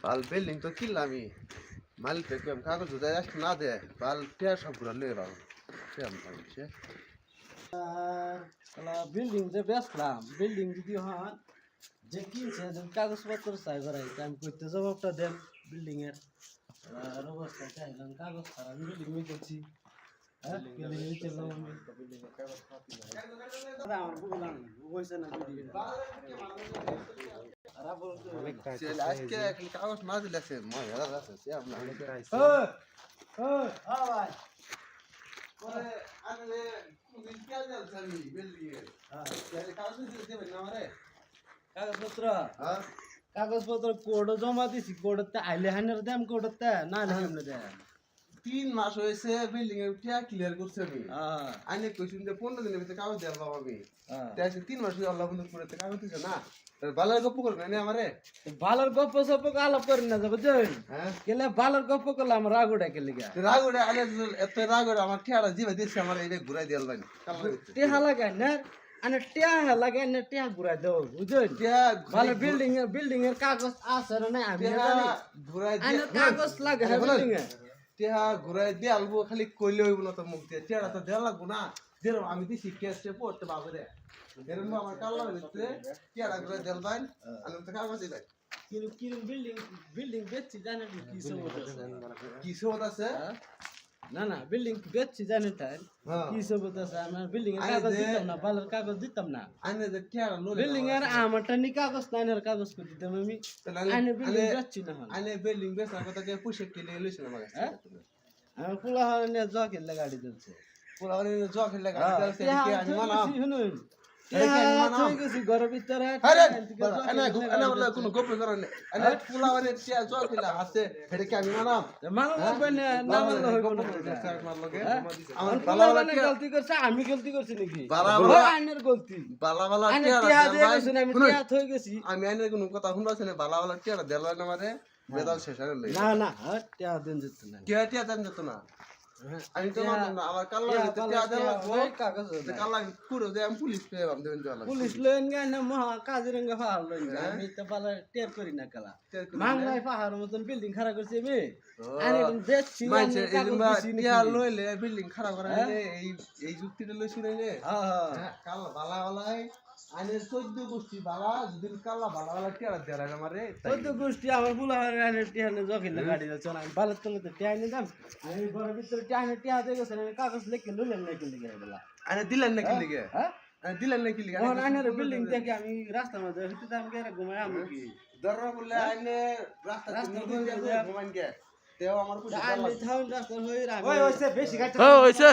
বাল building তো কিনলামই মালিক কেম কাগজ উদয় আসতে না দে বাল টিয়া সব ঘুরা লয়ে বাবু কেম পাইছে বিল্ডিং যে বেচলাম বিল্ডিং যদি হন যে কিনছে যে কাগজপত্র চাই করাই আমি করতে জবাবটা দেন বিল্ডিং এর অবস্থা চাইলাম কাগজ ছাড়া আমি বিল্ডিং করছি হ্যাঁ বিল্ডিং এর চললাম আমি বিল্ডিং এর কাগজ পাতি নাই আমার বুঝলাম হইছে না বিল্ডিং আর বল আজকে কাগজ না দিলে সে মই হেরা আছে সে আমরা ভাই পরে আনলে কুদিন কে জাল সামি বিল্ডিং এর হ্যাঁ কাগজ দিতে দেবেন না আমারে কাগজপত্র হ্যাঁ কাগজপত্র কোড জমা দিছি কোডতে আইলে হানের দাম কোডতে না আইলে হানের দাম 3 মাস হয়েছে বিল্ডিং এর টিয়া ক্লিয়ার করছে আমি হ্যাঁ আইনে কইছুন যে 15 দিনের ভিতরে কাগজ দেব বাবা আমি হ্যাঁ তাই 3 মাস হয়ে আল্লাহ বন্ধু করে কাগজ দিছে না বালার গপ্প করবে না আমারে ভালোর গপ্প সপ্প আলাপ করি না যাবে বুঝছেন হ্যাঁ গেলে ভালোর গপ্প করলাম রাগ উঠে গেলে গা রাগড়ে আলে এত রাগড়ে আমার টিয়াটা জিবে দিছে আমার এই ঘুরাই দিয়াল ভাই টিহা লাগে না আনে টিহা লাগে না টিহা ঘুরাই দাও বুঝছেন টিয়া ভালো বিল্ডিং এর কাগজ আছে না আমি জানি ঘুরাই আনে দিয়ে কাগজ লাগে হ্যাঁ বিল্ডিং এ টিয়া ঘুরাই দিয়ে আলবো খালি কইলে হইব না তো মুখ দিয়ে টিয়াটা তো দেওয়া লাগবো না যেরকম আমি দিছি কেসে পড়তে বাবরে এরকম আমার কাল্লার ভিতরে টিয়াটা ঘুরাই দেল ভাই আমি তো কাগজ দিই কিন্তু কি বিল্ডিং বেচছি জানেন কি সমস্যা কি সব আছে না না বিল্ডিং বেচছি জানেন তাই হ্যাঁ কি সমস্যা আছে আমার বিল্ডিং এর কাগজ দিতাম না ভালোর কাগজ দিতাম না আনে যে টিয়াটা লরে বিল্ডিং এর আমারটা নি কাগজ নাইনের কাগজ করে দিতাম আমি আনে বিল্ডিং বেচছি না হন আনে বিল্ডিং বেচার কথা কে পুষে কিনে লইছ না মাগাছে আমি ফুলা হলে জকের গাড়ি দিচ্ছে পুরা মানে জগ খেলে গাড়ি চালাছে কি আমি মানাম শুনুন ঘরের ভিতরে আরে আনে আনে বলে কোনো গোপ করে না আনে পুরা মানে টিয়া জগ খেলে আছে এটা কি আমি মানাম মানুষ হবে না না মানলে হইব না মার লগে আমার বালা গলতি করছে আমি গলতি করছি নাকি বালা আইনের গলতি বালা বালা আইনে টিয়া টিয়া দিয়ে গেছি আমি টিয়া থই গেছি আমি আইনের কোনো কথা শুনবাছ না বালা বালা টিয়া দেলা না মানে বেদাল শেষ হয়ে লই না না টিয়া দেন যেত না কে টিয়া দেন যেত না আমি তো মানতাম না আমার কাল্লা টিয়া দেলা ওই কাগজ কাল্লা কুড়ো দে আমি পুলিশ পেয়ে বাম দেন জলা পুলিশ লইন গায় না মহা কাজিরঙ্গা পাহাড় লইন যায় আমি তো বালা টের করি না কালা মাংলাই পাহাড় মতন বিল্ডিং খাড়া করছি আমি আরে দেখছি মানছে এইবা টিয়া লইলে বিল্ডিং খারাপ করে এই এই যুক্তিটা লই শুনাইলে হ্যাঁ কাল্লা বালা বালাই আইনের 14 গোষ্ঠী বালা যদি কাল্লা বালা বালা টিয়া দেলা না মারে ওই তো গোষ্ঠী আমার ফুলা আনে টিয়া নে জকিলে গাড়ি চলা আমি বালত তলে তো টিয়া নে দাম আমি ঘরের ভিতরে টিয়া দিয়ে গেছে আমি কাগজ লিখে লইলাম না কিনতে গেলে বলা আনে দিলেন না কি লিগে হ্যাঁ আনে দিলেন না কি লিগে ওখানে আইনের বিল্ডিং দেখে আমি রাস্তার মধ্যে হইতে আমি গেরে ঘুমাই আমি কি দররা বললে আইনে রাস্তা ঘুমান গে তেও আমার পুলিশ আইনে থাউন রাস্তা হই রাখি ওই ওইছে বেশি গাইতে হইছে